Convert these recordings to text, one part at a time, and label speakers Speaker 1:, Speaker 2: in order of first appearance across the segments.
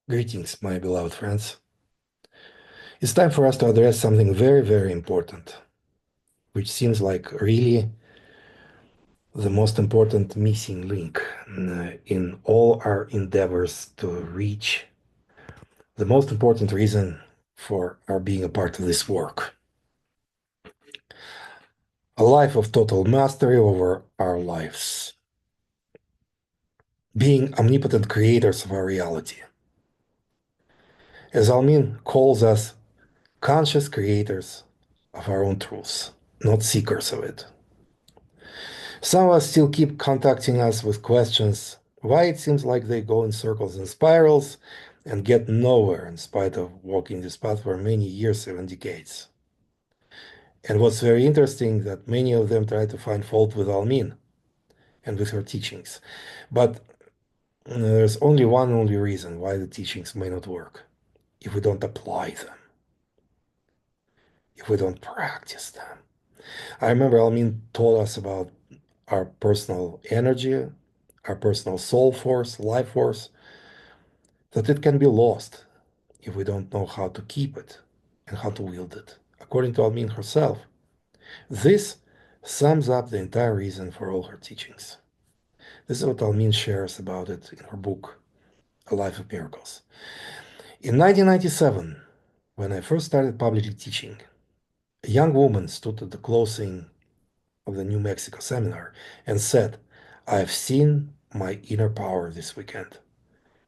Speaker 1: Greetings, my beloved friends. It's time for us to address something very, very important, which seems like really the most important missing link in all our endeavors to reach the most important reason for our being a part of this work. A life of total mastery over our lives. Being omnipotent creators of our reality. As Almin calls us, conscious creators of our own truths, not seekers of it. Some of us still keep contacting us with questions why it seems like they go in circles and spirals and get nowhere in spite of walking this path for many years, even decades. And what's very interesting that many of them try to find fault with Almin and with her teachings. But there's only reason why the teachings may not work. If we don't apply them, if we don't practice them. I remember Almin told us about our personal energy, our personal soul force, life force, that it can be lost if we don't know how to keep it and how to wield it. According to Almin herself, this sums up the entire reason for all her teachings. This is what Almin shares about it in her book, A Life of Miracles. In 1997, when I first started publicly teaching, a young woman stood at the closing of the New Mexico seminar and said, "I've seen my inner power this weekend,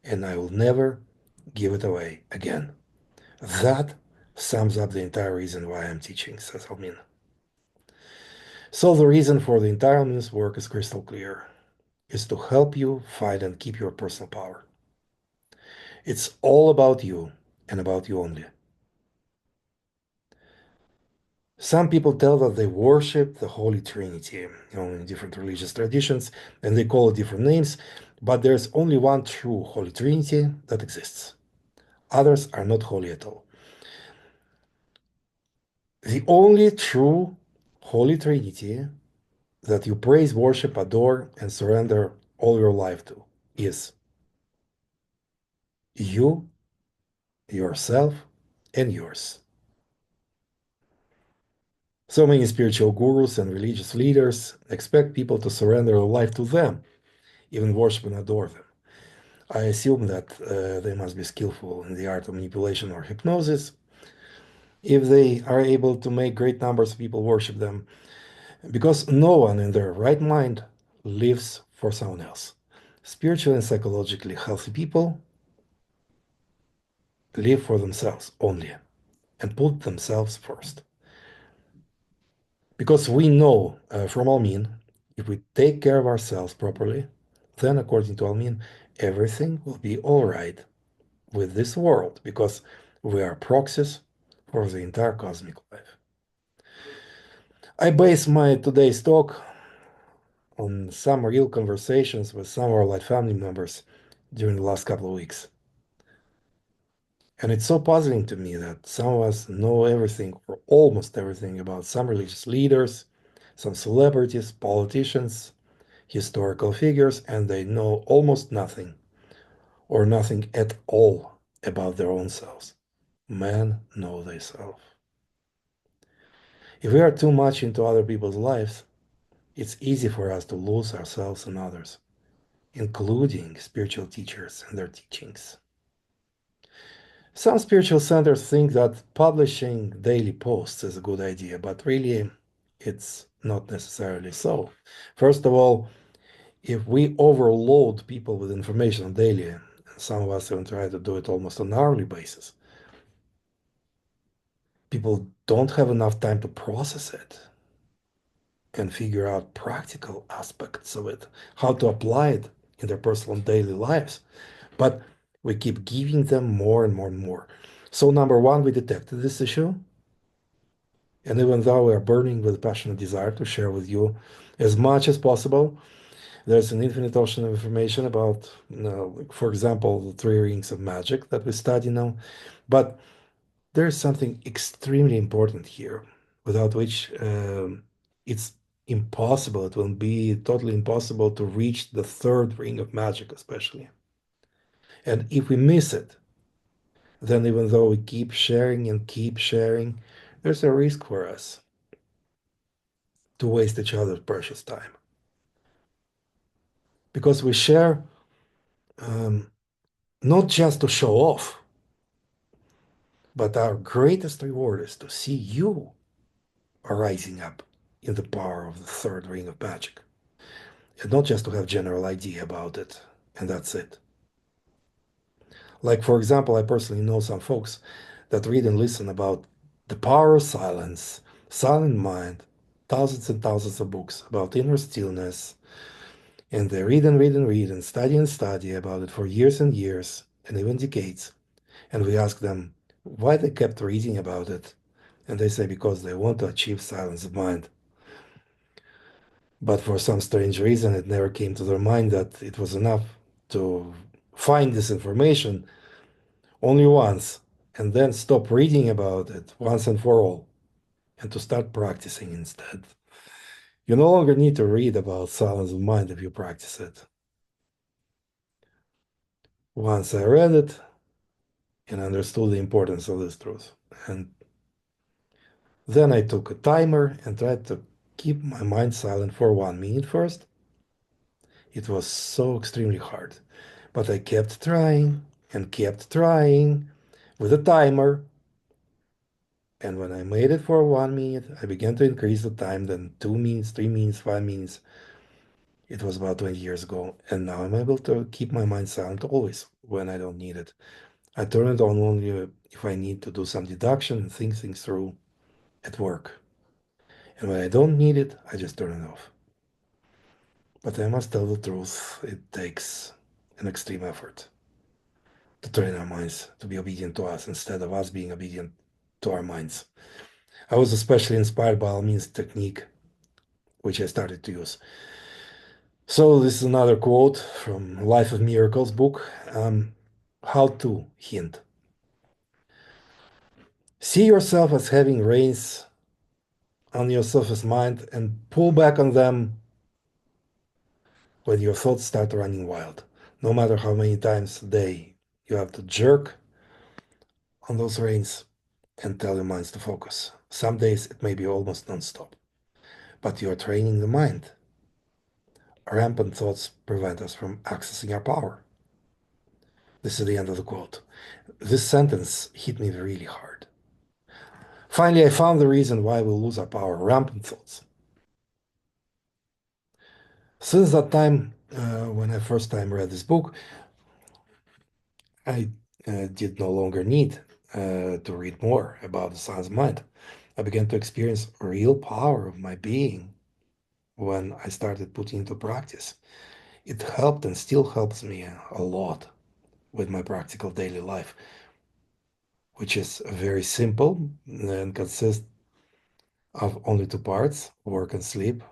Speaker 1: and I will never give it away again." That sums up the entire reason why I'm teaching, says Almin. So the reason for the entire Almin's work is crystal clear. Is to help you find and keep your personal power. It's all about you and about you only. Some people tell that they worship the Holy Trinity, in different religious traditions, and they call it different names, but there's only one true Holy Trinity that exists. Others are not holy at all. The only true Holy Trinity that you praise, worship, adore, and surrender all your life to is you, yourself, and yours. So many spiritual gurus and religious leaders expect people to surrender their life to them, even worship and adore them. I assume that they must be skillful in the art of manipulation or hypnosis if they are able to make great numbers of people worship them, because no one in their right mind lives for someone else. Spiritually and psychologically healthy people live for themselves only and put themselves first. Because we know from Almin, if we take care of ourselves properly, then according to Almin, everything will be all right with this world, because we are proxies for the entire cosmic life. I base my today's talk on some real conversations with some of our light family members during the last couple of weeks. And it's so puzzling to me that some of us know everything or almost everything about some religious leaders, some celebrities, politicians, historical figures, and they know almost nothing or nothing at all about their own selves. Men know themselves. If we are too much into other people's lives, it's easy for us to lose ourselves and others, including spiritual teachers and their teachings. Some spiritual centers think that publishing daily posts is a good idea, but really it's not necessarily so. First of all, if we overload people with information daily, and some of us even try to do it almost on an hourly basis, people don't have enough time to process it and figure out practical aspects of it, how to apply it in their personal and daily lives. But we keep giving them more and more and more. So number one, we detected this issue. And even though we are burning with passionate desire to share with you as much as possible, there's an infinite ocean of information about, for example, the three rings of magic that we study now. But there's something extremely important here, without which it's impossible. It will be totally impossible to reach the third ring of magic, especially. And if we miss it, then even though we keep sharing and keep sharing, there's a risk for us to waste each other's precious time. Because we share um, not just to show off, but our greatest reward is to see you rising up in the power of the third ring of magic. And not just to have general idea about it, and that's it. Like, for example, I personally know some folks that read and listen about the power of silence, silent mind, thousands and thousands of books about inner stillness, and they read and read and read and study about it for years and years, and even decades. And we ask them why they kept reading about it. And they say because they want to achieve silence of mind. But for some strange reason, it never came to their mind that it was enough to find this information only once and then stop reading about it once and for all and to start practicing instead. You no longer need to read about silence of mind if you practice it. Once I read it and understood the importance of this truth. And then I took a timer and tried to keep my mind silent for 1 minute first. It was so extremely hard, but I kept trying and kept trying with a timer. And when I made it for 1 minute, I began to increase the time, then 2 minutes, 3 minutes, 5 minutes. It was about 20 years ago. And now I'm able to keep my mind silent always when I don't need it. I turn it on only if I need to do some deduction and think things through at work. And when I don't need it, I just turn it off. But I must tell the truth, it takes an extreme effort to train our minds to be obedient to us instead of us being obedient to our minds. I was especially inspired by Almin's technique, which I started to use. So this is another quote from Life of Miracles book. How to hint. See yourself as having reins on your surface mind and pull back on them when your thoughts start running wild. No matter how many times a day you have to jerk on those reins and tell your minds to focus. Some days it may be almost non-stop, but you are training the mind. Rampant thoughts prevent us from accessing our power. This is the end of the quote. This sentence hit me really hard. Finally, I found the reason why we lose our power, rampant thoughts. Since that time, when I first time read this book, I did no longer need to read more about the science of mind. I began to experience real power of my being when I started putting into practice. It helped and still helps me a lot with my practical daily life, which is very simple and consists of only two parts, work and sleep.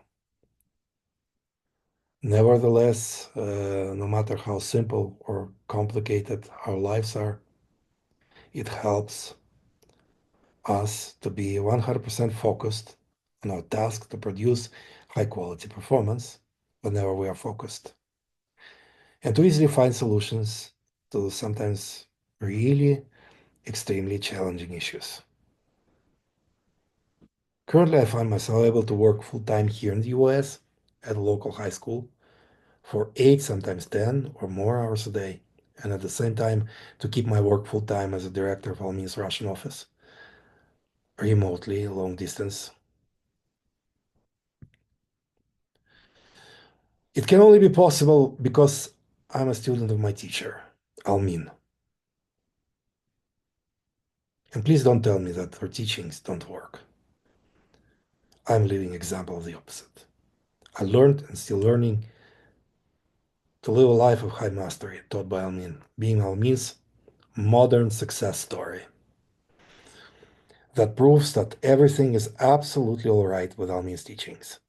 Speaker 1: Nevertheless, no matter how simple or complicated our lives are, it helps us to be 100% focused on our task to produce high quality performance whenever we are focused, and to easily find solutions to sometimes really extremely challenging issues. Currently, I find myself able to work full time here in the US at a local high school for 8, sometimes 10 or more hours a day, and at the same time to keep my work full time as a director of Almin's Russian office, remotely, long distance. It can only be possible because I'm a student of my teacher, Almin. And please don't tell me that her teachings don't work. I'm a living example of the opposite. I learned and still learning to live a life of high mastery taught by Almin, being Almin's modern success story that proves that everything is absolutely all right with Almin's teachings.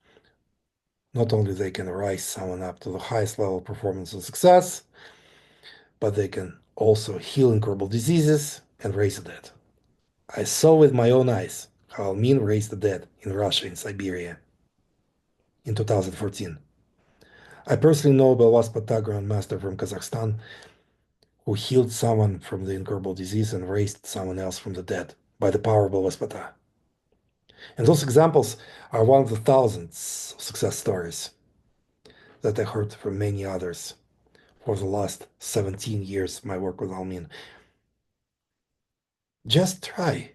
Speaker 1: Not only they can rise someone up to the highest level of performance and success, but they can also heal incurable diseases and raise the dead. I saw with my own eyes how Almin raised the dead in Russia and Siberia in 2014. I personally know Belwas Patag Grandmaster from Kazakhstan, who healed someone from the incurable disease and raised someone else from the dead by the power of Bhavaspata. And those examples are one of the thousands of success stories that I heard from many others for the last 17 years of my work with Almin. Just try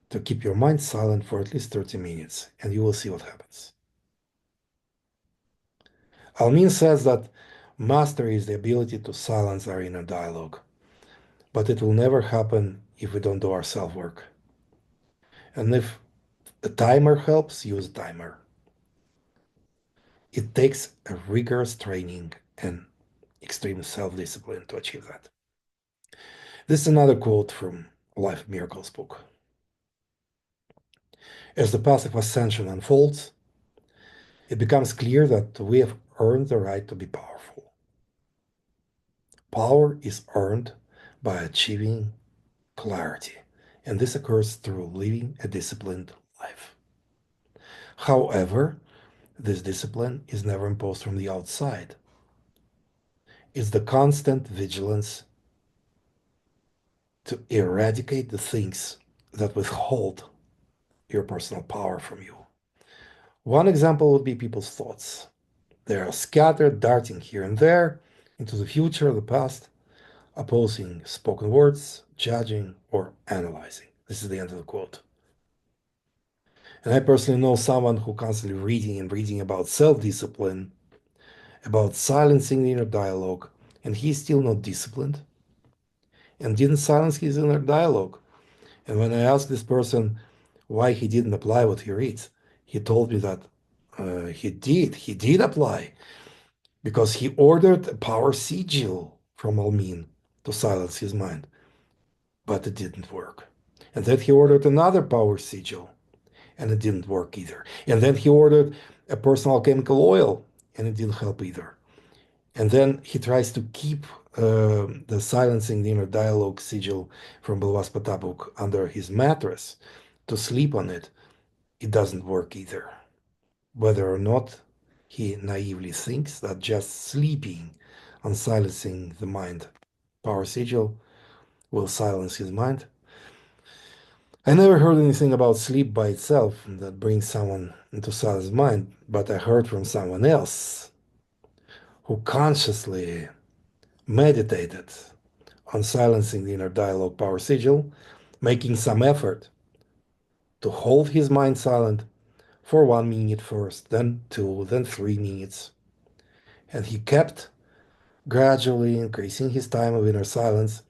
Speaker 1: to keep your mind silent for at least 30 minutes, and you will see what happens. Almin says that mastery is the ability to silence our inner dialogue, but it will never happen if we don't do our self-work. And if a timer helps, use a timer. It takes a rigorous training and extreme self-discipline to achieve that. This is another quote from Life of Miracles book. As the path of ascension unfolds, it becomes clear that we have earned the right to be powerful. Power is earned by achieving clarity, and this occurs through living a disciplined life. However, this discipline is never imposed from the outside. It's the constant vigilance to eradicate the things that withhold your personal power from you. One example would be people's thoughts. They are scattered, darting here and there into the future, the past, opposing spoken words, judging, or analyzing. This is the end of the quote. And I personally know someone who constantly reading and reading about self-discipline, about silencing the inner dialogue, and he's still not disciplined and didn't silence his inner dialogue. And when I asked this person why he didn't apply what he reads, he told me that he did apply because he ordered a power sigil from Almin to silence his mind, but it didn't work. And then he ordered another power sigil, and it didn't work either. And then he ordered a personal chemical oil, and it didn't help either. And then he tries to keep the silencing the inner dialogue sigil from Bhavaspata book under his mattress to sleep on it. It doesn't work either. Whether or not he naively thinks that just sleeping on silencing the mind power sigil will silence his mind. I never heard anything about sleep by itself that brings someone into silent mind, but I heard from someone else who consciously meditated on silencing the inner dialogue power sigil, making some effort to hold his mind silent for 1 minute first, then 2, then 3 minutes. And he kept gradually increasing his time of inner silence,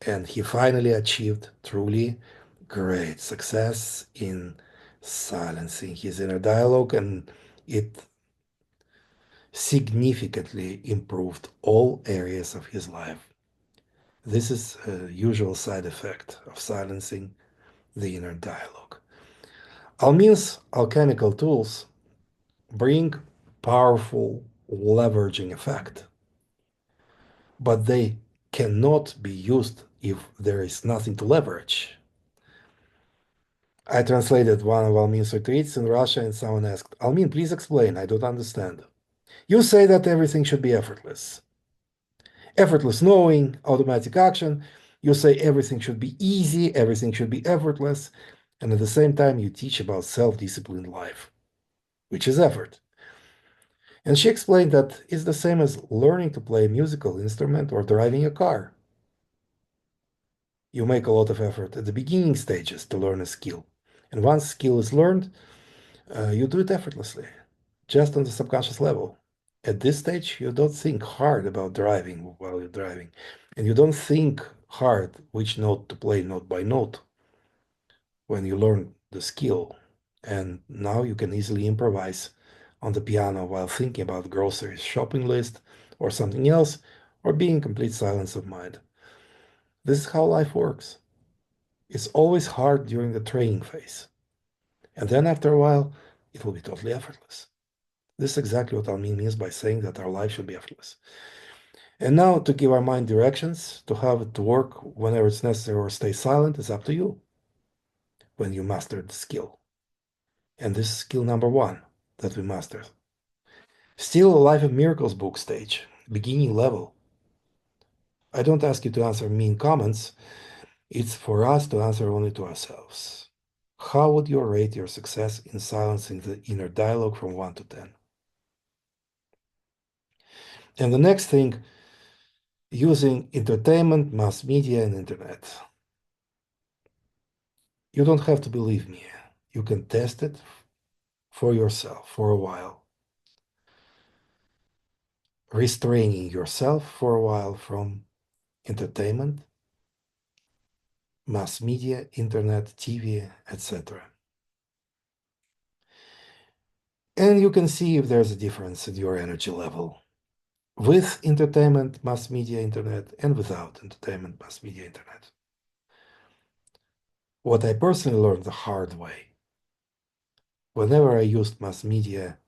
Speaker 1: and he finally achieved truly great success in silencing his inner dialogue, and it significantly improved all areas of his life. This is a usual side effect of silencing the inner dialogue. Almin's alchemical tools bring powerful leveraging effect, but they cannot be used if there is nothing to leverage. I translated one of Almin's retreats in Russia, and someone asked, Almin, please explain, I don't understand. You say that everything should be effortless. Effortless knowing, automatic action. You say everything should be easy, everything should be effortless. And at the same time, you teach about self-disciplined life, which is effort. And she explained that it's the same as learning to play a musical instrument or driving a car. You make a lot of effort at the beginning stages to learn a skill. And once skill is learned, you do it effortlessly, just on the subconscious level. At this stage, you don't think hard about driving while you're driving, and you don't think hard which note to play note by note when you learn the skill. And now you can easily improvise on the piano while thinking about groceries, shopping list, or something else, or being in complete silence of mind. This is how life works. It's always hard during the training phase. And then after a while, it will be totally effortless. This is exactly what Almin means by saying that our life should be effortless. And now to give our mind directions, to have it to work whenever it's necessary or stay silent is up to you when you master the skill. And this is skill number one that we master. Still a Life of Miracles book stage, beginning level. I don't ask you to answer mean comments. It's for us to answer only to ourselves. How would you rate your success in silencing the inner dialogue from 1 to 10? And the next thing, using entertainment, mass media, and internet. You don't have to believe me. You can test it for yourself for a while, restraining yourself for a while from entertainment, mass media, internet, TV, etc. And you can see if there's a difference in your energy level with entertainment, mass media, internet, and without entertainment, mass media, internet. What I personally learned the hard way, whenever I used mass media,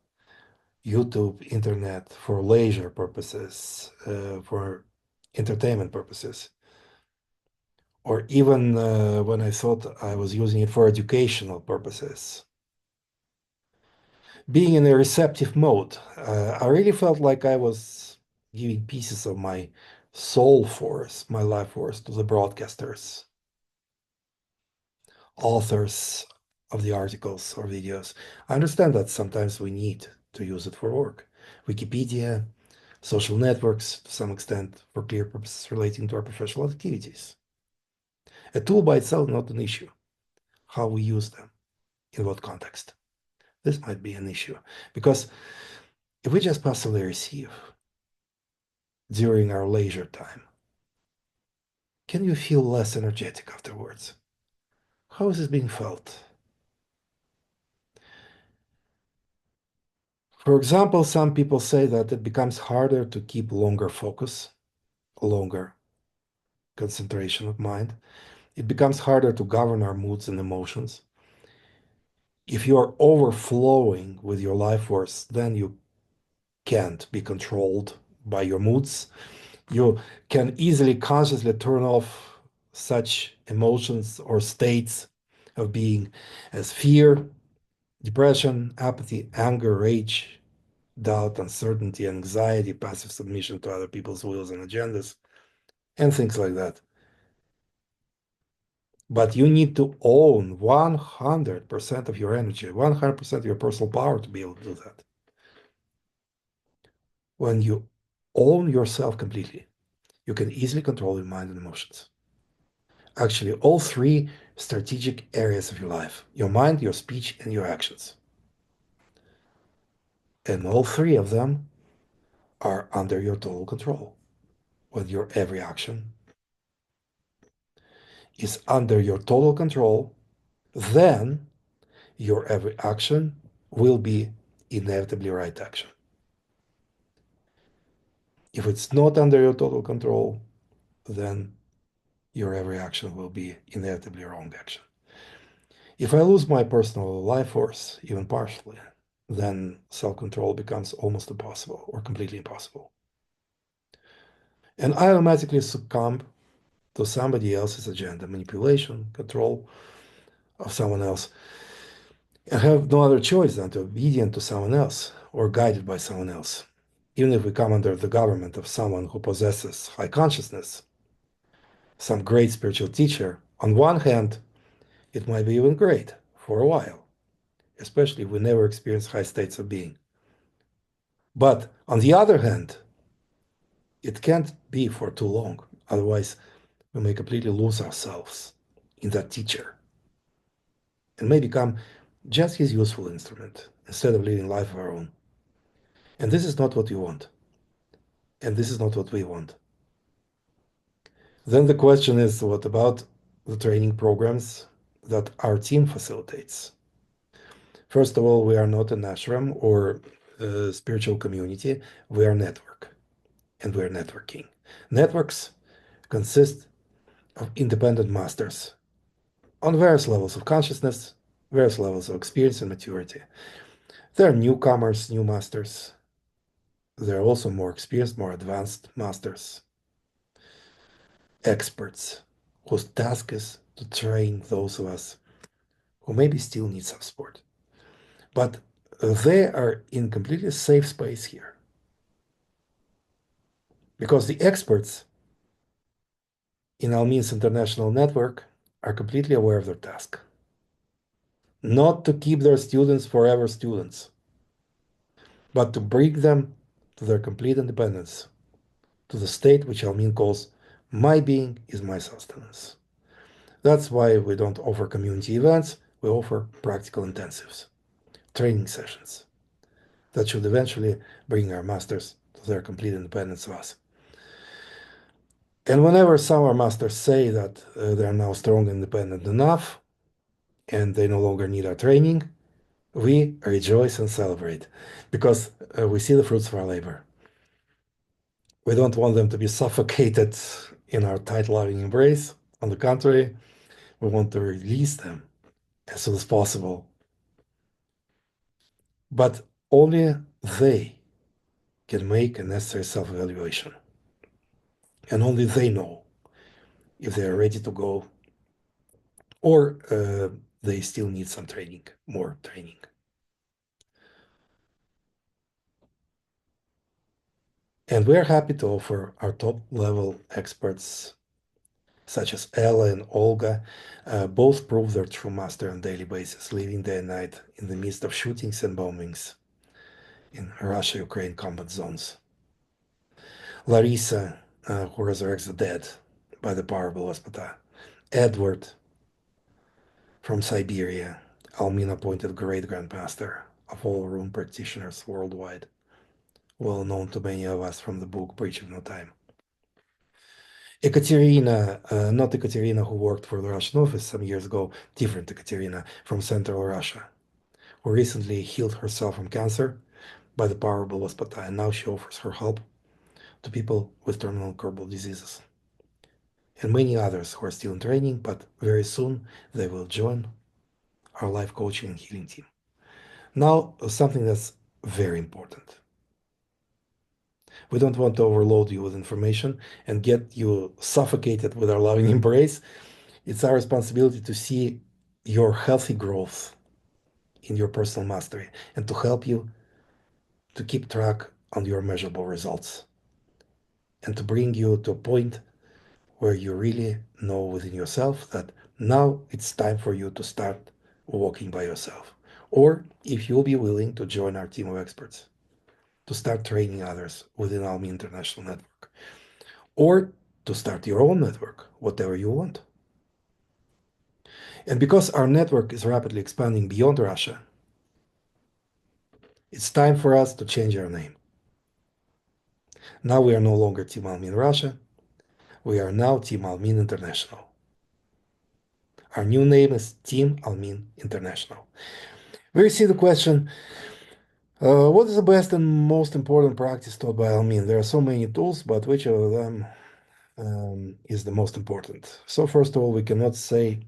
Speaker 1: YouTube, internet for leisure purposes, for entertainment purposes, or even when I thought I was using it for educational purposes, being in a receptive mode, I really felt like I was giving pieces of my soul force, my life force, to the broadcasters, authors of the articles or videos. I understand that sometimes we need to use it for work. Wikipedia, social networks, to some extent, for clear purposes relating to our professional activities. A tool by itself, not an issue. How we use them, in what context. This might be an issue. Because if we just passively receive during our leisure time, can you feel less energetic afterwards? How is this being felt? For example, some people say that it becomes harder to keep longer focus, longer concentration of mind. It becomes harder to govern our moods and emotions. If you are overflowing with your life force, then you can't be controlled by your moods. You can easily consciously turn off such emotions or states of being as fear, depression, apathy, anger, rage, doubt, uncertainty, anxiety, passive submission to other people's wills and agendas, and things like that. But you need to own 100% of your energy, 100% of your personal power to be able to do that. When you own yourself completely, you can easily control your mind and emotions. Actually, all three strategic areas of your life: your mind, your speech, and your actions. And all three of them are under your total control. When your every action is under your total control, then your every action will be inevitably right action. If it's not under your total control, then your every action will be inevitably wrong action. If I lose my personal life force, even partially, then self-control becomes almost impossible or completely impossible. And I automatically succumb to somebody else's agenda, manipulation, control of someone else, and have no other choice than to be obedient to someone else or guided by someone else. Even if we come under the government of someone who possesses high consciousness, some great spiritual teacher, on one hand, it might be even great for a while, especially if we never experience high states of being. But on the other hand, it can't be for too long. Otherwise, we may completely lose ourselves in that teacher and may become just his useful instrument instead of living life of our own. And this is not what you want. And this is not what we want. Then the question is, what about the training programs that our team facilitates? First of all, we are not an ashram or a spiritual community. We are a network, and we are networking. Networks consist of independent masters on various levels of consciousness, various levels of experience and maturity. There are newcomers, new masters. There are also more experienced, more advanced masters, experts, whose task is to train those of us who maybe still need some support. But they are in completely safe space here because the experts in Almin's international network are completely aware of their task. Not to keep their students forever students, but to bring them to their complete independence, to the state which Almin calls my being is my sustenance. That's why we don't offer community events, we offer practical intensives, training sessions that should eventually bring our masters to their complete independence of us. And whenever some of our masters say that they are now strong and independent enough and they no longer need our training, we rejoice and celebrate because we see the fruits of our labor. We don't want them to be suffocated in our tight, loving embrace. On the contrary, we want to release them as soon as possible. But only they can make a necessary self-evaluation. And only they know if they are ready to go or they still need some training, more training. And we're happy to offer our top level experts, such as Ella and Olga, both prove their true master on a daily basis, living day and night in the midst of shootings and bombings in Russia-Ukraine combat zones. Larissa, who resurrects the dead by the power of Hospital. Edward from Siberia, Almin appointed great grandmaster of all rune practitioners worldwide, well known to many of us from the book Breach of No Time. Ekaterina, not Ekaterina who worked for the Russian office some years ago, different Ekaterina from Central Russia, who recently healed herself from cancer by the power of Hospital, and now she offers her help to people with terminal curable diseases. And many others who are still in training, but very soon they will join our life coaching and healing team. Now, something that's very important. We don't want to overload you with information and get you suffocated with our loving embrace. It's our responsibility to see your healthy growth in your personal mastery and to help you to keep track on your measurable results and to bring you to a point where you really know within yourself that now it's time for you to start walking by yourself. Or if you'll be willing to join our team of experts, to start training others within Almi International Network, or to start your own network, whatever you want. And because our network is rapidly expanding beyond Russia, it's time for us to change our name. Now we are no longer Team Almin Russia, we are now Team Almin International. Our new name is Team Almin International. We receive the question, what is the best and most important practice taught by Almin? There are so many tools, but which of them is the most important? So first of all, we cannot say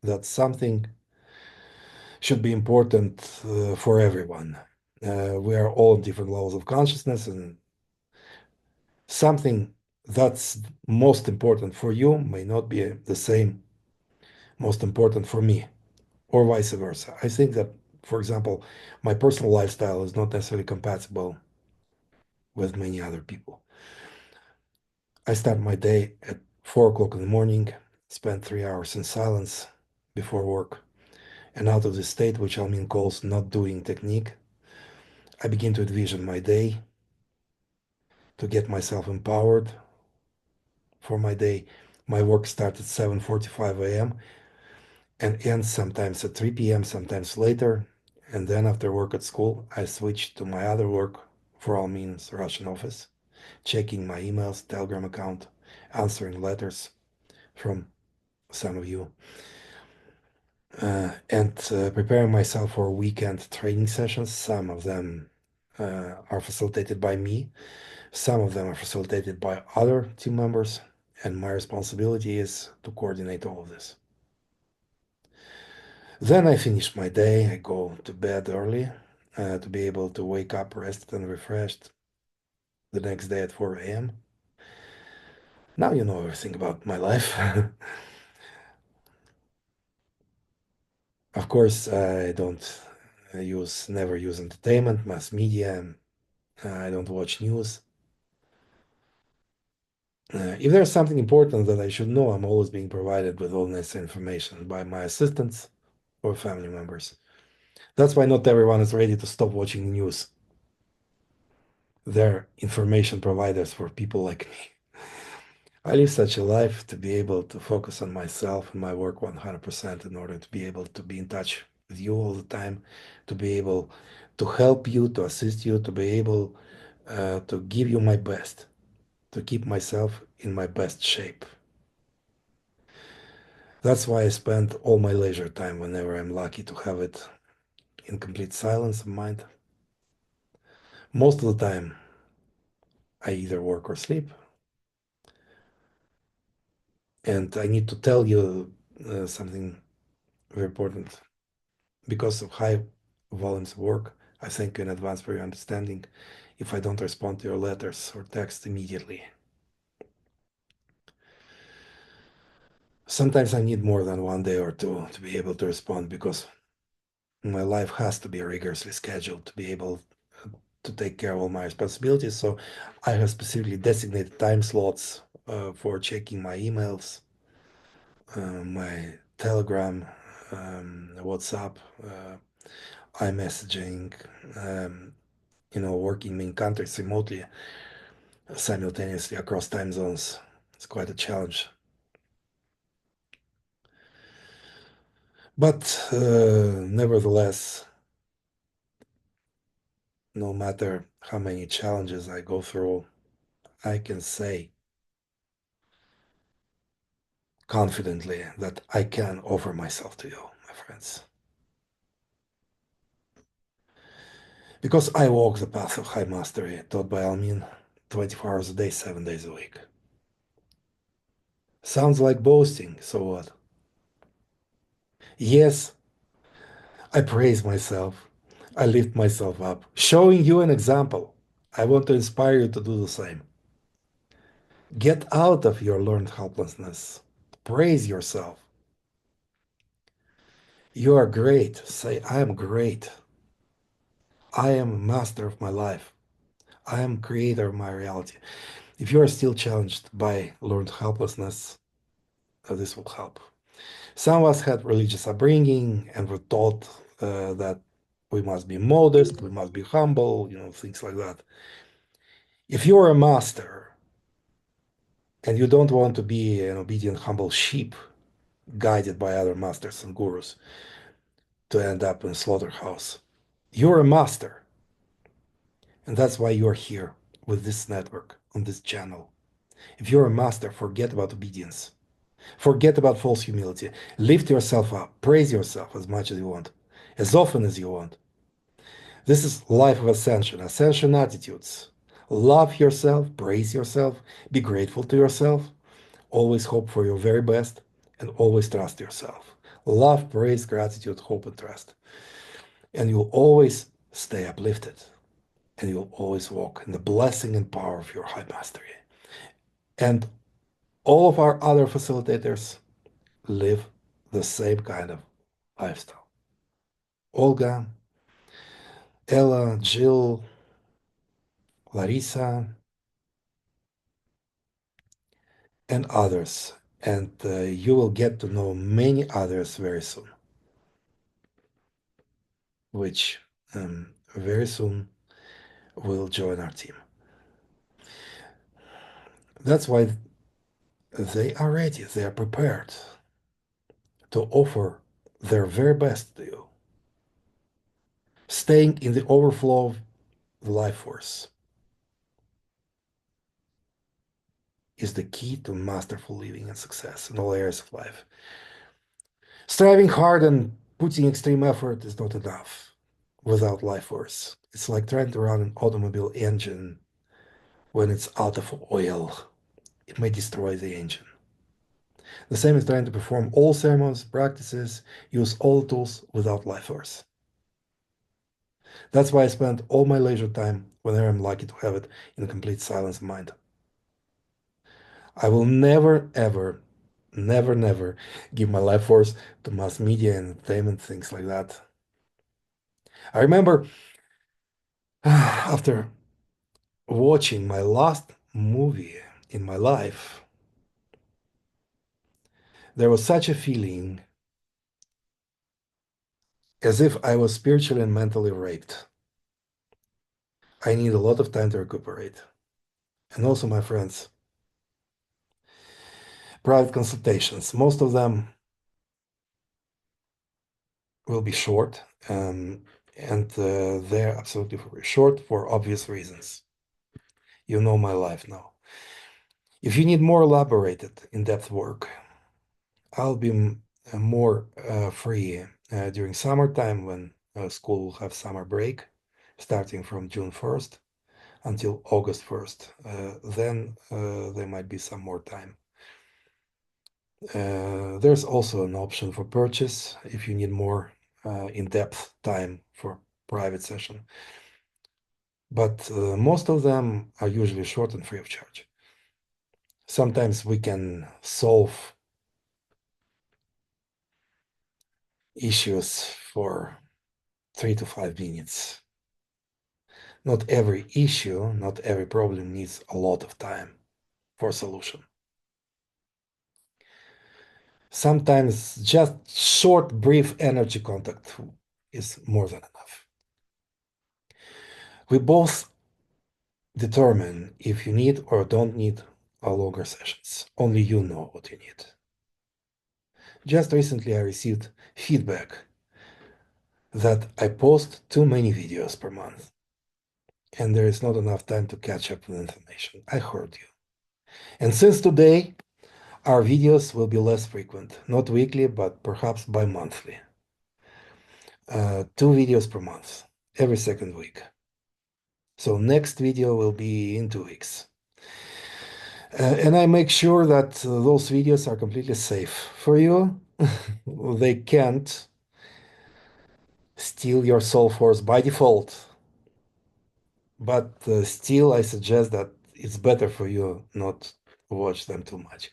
Speaker 1: that something should be important for everyone. We are all in different levels of consciousness, and something that's most important for you may not be the same most important for me, or vice versa. I think that, for example, my personal lifestyle is not necessarily compatible with many other people. I start my day at 4 o'clock in the morning, spend 3 hours in silence before work, and out of this state, which Almin calls not doing technique, I begin to envision my day, to get myself empowered for my day. My work starts at 7:45 a.m. and ends sometimes at 3 p.m., sometimes later. And then after work at school, I switch to my other work, for all means Russian office, checking my emails, Telegram account, answering letters from some of you, and preparing myself for weekend training sessions. Some of them are facilitated by me. Some of them are facilitated by other team members, and my responsibility is to coordinate all of this. Then I finish my day, I go to bed early to be able to wake up rested and refreshed the next day at 4 a.m. Now you know everything about my life. Of course, I don't never use entertainment, mass media, and I don't watch news. If there's something important that I should know, I'm always being provided with all necessary information by my assistants or family members. That's why not everyone is ready to stop watching the news. They're information providers for people like me. I live such a life to be able to focus on myself and my work 100% in order to be able to be in touch with you all the time, to be able to help you, to assist you, to be able to give you my best, to keep myself in my best shape. That's why I spend all my leisure time whenever I'm lucky to have it in complete silence of mind. Most of the time, I either work or sleep. And I need to tell you something very important. Because of high volumes of work, I thank you in advance for your understanding if I don't respond to your letters or text immediately. Sometimes I need more than one day or two to be able to respond because my life has to be rigorously scheduled to be able to take care of all my responsibilities. So I have specifically designated time slots for checking my emails, my Telegram, WhatsApp, iMessaging, um, working in countries remotely simultaneously across time zones. It's quite a challenge. But nevertheless, no matter how many challenges I go through, I can say confidently that I can offer myself to you, my friends. Because I walk the path of high mastery taught by Almin 24 hours a day, 7 days a week. Sounds like boasting, so what? Yes, I praise myself. I lift myself up, showing you an example. I want to inspire you to do the same. Get out of your learned helplessness. Praise yourself. You are great. Say, I am great. I am master of my life. I am creator of my reality. If you are still challenged by learned helplessness, this will help. Some of us had religious upbringing and were taught that we must be modest, we must be humble, things like that. If you're a master and you don't want to be an obedient, humble sheep guided by other masters and gurus to end up in a slaughterhouse, you're a master. And that's why you're here with this network on this channel. If you're a master, forget about obedience. Forget about false humility. Lift yourself up. Praise yourself as much as you want, as often as you want. This is life of ascension, ascension attitudes. Love yourself, praise yourself, be grateful to yourself, always hope for your very best, and always trust yourself. Love, praise, gratitude, hope, and trust. And you'll always stay uplifted. And you'll always walk in the blessing and power of your high mastery. And all of our other facilitators live the same kind of lifestyle. Olga, Ella, Jill, Larissa, and others. And you will get to know many others very soon, which very soon will join our team. That's why they are ready, they are prepared to offer their very best to you. Staying in the overflow of the life force is the key to masterful living and success in all areas of life. Striving hard and putting extreme effort is not enough without life force. It's like trying to run an automobile engine when it's out of oil. It may destroy the engine. The same is trying to perform all ceremonies, practices, use all tools without life force. That's why I spend all my leisure time, whenever I'm lucky to have it, in complete silence of mind. I will never, ever, never, never give my life force to mass media and entertainment, things like that. I remember after watching my last movie, in my life, there was such a feeling as if I was spiritually and mentally raped. I need a lot of time to recuperate. And also, my friends, private consultations, most of them will be short, and they're absolutely short for obvious reasons. You know my life now. If you need more elaborated, in-depth work, I'll be more free during summertime when school will have summer break, starting from June 1st until August 1st. Then there might be some more time. There's also an option for purchase if you need more in-depth time for private session. But most of them are usually short and free of charge. Sometimes we can solve issues for 3 to 5 minutes. Not every issue, not every problem needs a lot of time for solution. Sometimes just short, brief energy contact is more than enough. We both determine if you need or don't need a longer sessions. Only you know what you need. Just recently, I received feedback that I post too many videos per month and there is not enough time to catch up with information. I heard you. And since today, our videos will be less frequent, not weekly, but perhaps bi-monthly. 2 videos per month, every second week. So next video will be in 2 weeks. And I make sure that those videos are completely safe for you. They can't steal your soul force by default. But still, I suggest that it's better for you not to watch them too much.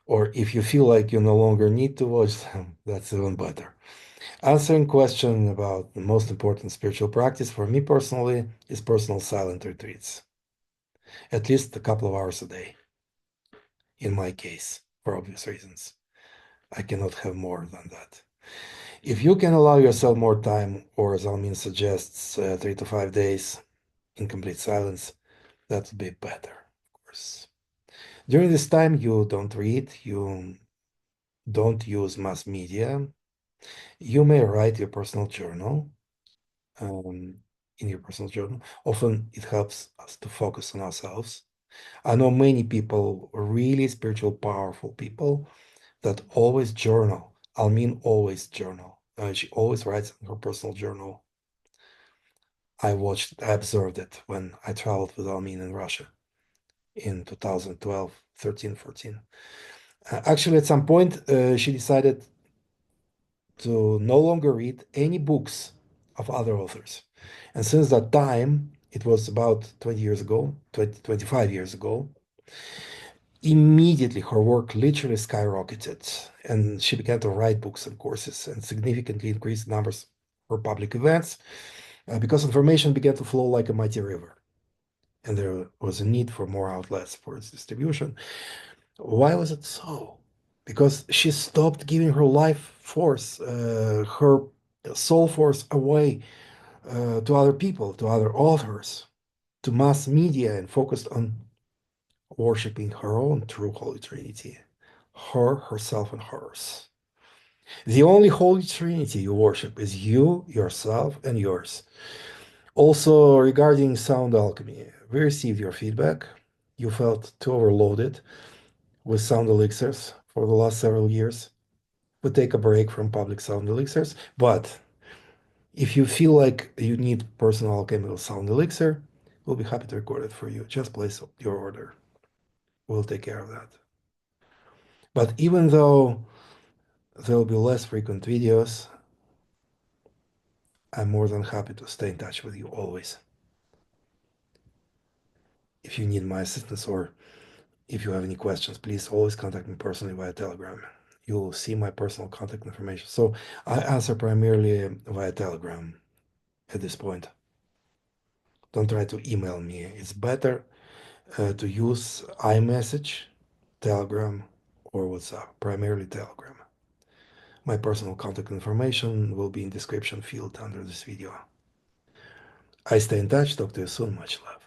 Speaker 1: Or if you feel like you no longer need to watch them, that's even better. Answering question about the most important spiritual practice for me personally is personal silent retreats. At least a couple of hours a day, in my case, for obvious reasons. I cannot have more than that. If you can allow yourself more time, or as Almin suggests, 3 to 5 days in complete silence, that would be better, of course. During this time, you don't read, you don't use mass media. You may write your personal journal. In your personal journal. Often it helps us to focus on ourselves. I know many people, really spiritual, powerful people, that always journal. I mean, always journal. She always writes in her personal journal. I observed it when I traveled with Almin in Russia in 2012, 13, 14. Actually, at some point, she decided to no longer read any books of other authors. And since that time, it was about 20 years ago, 25 years ago, immediately her work literally skyrocketed. And she began to write books and courses and significantly increased numbers for public events because information began to flow like a mighty river. And there was a need for more outlets for its distribution. Why was it so? Because she stopped giving her life force, her soul force away to other people, to other authors, to mass media, and focused on worshiping her own true Holy Trinity, her, herself, and hers. The only Holy Trinity you worship is you, yourself, and yours. Also, regarding sound alchemy, we received your feedback. You felt too overloaded with sound elixirs for the last several years. We take a break from public sound elixirs, but if you feel like you need personal alchemical sound elixir, we'll be happy to record it for you. Just place your order. We'll take care of that. But even though there will be less frequent videos, I'm more than happy to stay in touch with you always. If you need my assistance or if you have any questions, please always contact me personally via Telegram. You'll see my personal contact information. So I answer primarily via Telegram at this point. Don't try to email me. It's better to use iMessage, Telegram, or WhatsApp, primarily Telegram. My personal contact information will be in description field under this video. I stay in touch. Talk to you soon. Much love.